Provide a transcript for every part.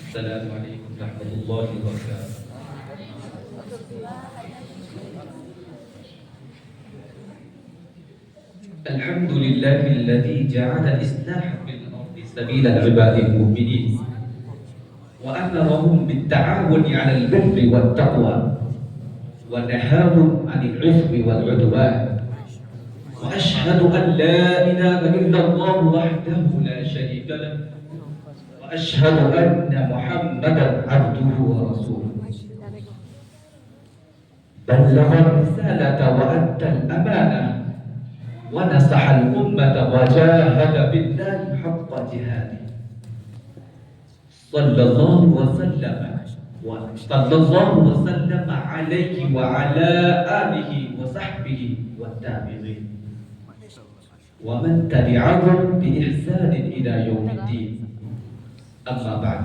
السلام عليكم ورحمة الله وبركاته. الحمد لله الذي جعل الإصلاح في الأرض سبيل العباد المؤمنين، وأمرهم بالتعاون على البر والتقوى، ونهاهم عن العثم والعدوان. وأشهد أن لا إله إلا الله وحده لا شريك له، وأشهد أن محمدا عبده ورسوله. بلغ الرسالة وأدى الأمانة، ونصح الأمة وجاهد بالله حق جهاده. صلى الله وسلم عليه وعلى آله وصحبه والتابعين ومن تبعهم بإحسان إلى يوم الدين. أما بعد،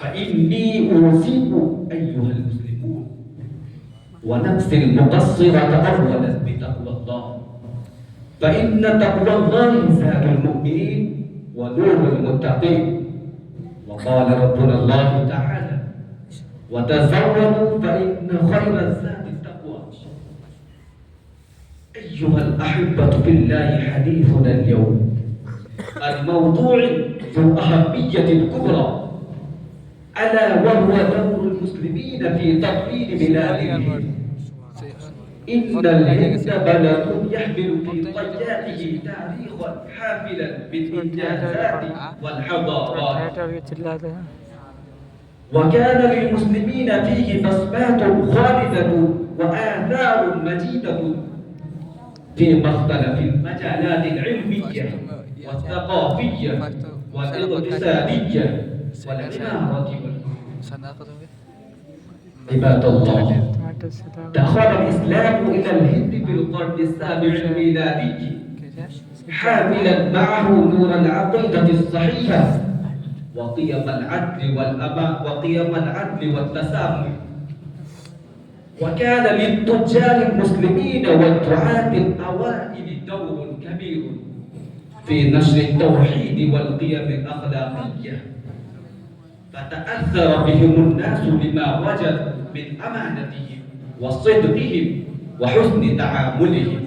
فإني أوصيكم أيها المسلمون ونفسي المقصرة أولا بتقوى الله، فإن تقوى الله زاد المؤمنين ونور المتقين. وقال ربنا الله تعالى: وتزودوا فإن خير الزاد التقوى. أيها الأحبة في الله، حديثنا اليوم الموضوع ذو أهمية كبرى، ألا وهو دور المسلمين في تطوير بلادهم. إن الهند بلد يحمل في طياته تاريخا حافلا بالإنجازات والحضارات، وكان للمسلمين فيه بصمات خالدة وآثار مجيدة في مختلف المجالات العلمية والثقافية والاقتصادية والعمارة عباد الله، دخل الإسلام إلى الهند في القرن السابع الميلادي حاملا معه نور العقيدة الصحيحة وقيم العدل والتسامح. وكان للتجار المسلمين والدعاة الأوائل دور كبير في نشر التوحيد والقيم الأخلاقية، فتأثر بهم الناس لما وجدوا من أمانتهم وصدقهم وحسن تعاملهم،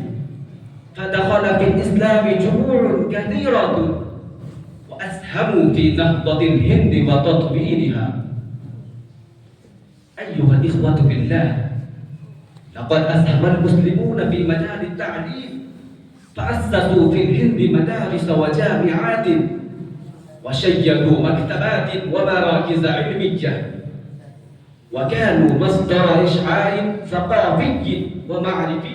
فدخل في الإسلام جموع كثيرة وأسهموا في نهضة الهند وتطويرها. أيها الإخوة في الله، لقد أسهم المسلمون في مجال التعليم، فأسسوا في الهند مدارس وجامعات، وشيدوا مكتبات ومراكز علمية، وكانوا مصدر إشعاع ثقافي ومعرفي.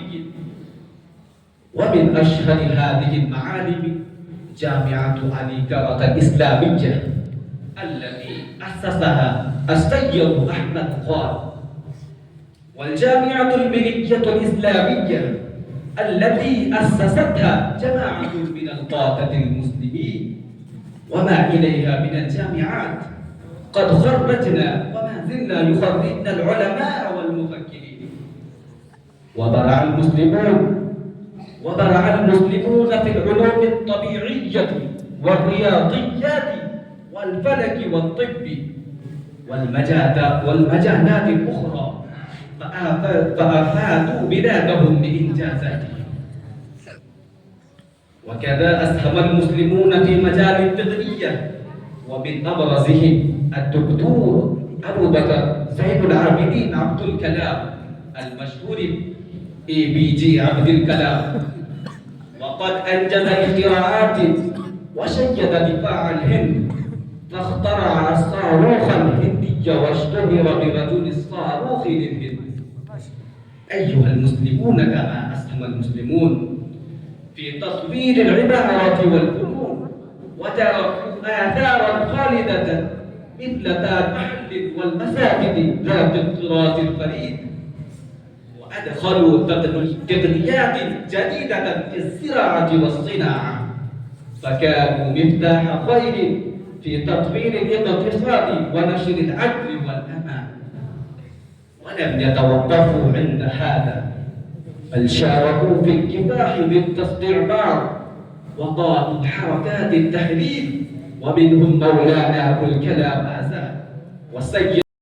ومن أشهر هذه المعالم جامعة علي كرة الإسلامية التي أسسها السيد أحمد خان، والجامعة الملكية الإسلامية التي أسستها جماعة من القادة المسلمين، وما إليها من الجامعات. قد خرجنا وما زلنا يخرجنا العلماء والمفكرين. وبرع المسلمون في العلوم الطبيعية والرياضيات والفلك والطب والمجالات الأخرى، فأفادوا بلادهم بإنجازاتهم. وكذا أسهم المسلمون في مجال التقنية، ومن أبرزهم الدكتور أبو بكر زين العابدين عبد الكلام المشهور ABJ عبد الكلام، وقد أنجز اختراعات وشيد دفاع الهند، فاخترع الصاروخ الهندي واشتهر برجل الصاروخ للهند. أيها المسلمون، كما أسهم المسلمون في تطوير العمارة والفنون، وتركوا آثارا خالدة مثل دار محل والمساجد ذات الطراز الفريد، وأدخلوا تقنيات جديدة في الزراعة والصناعة، فكانوا مفتاح خير في تطوير الاقتصاد ونشر العدل والأمان. ولم يتوقفوا عند هذا، بل شاركوا في الكفاح بالاستعمار، وقادوا حركات التحرير ومنهم مولانا أبو الكلام آزاد وسيد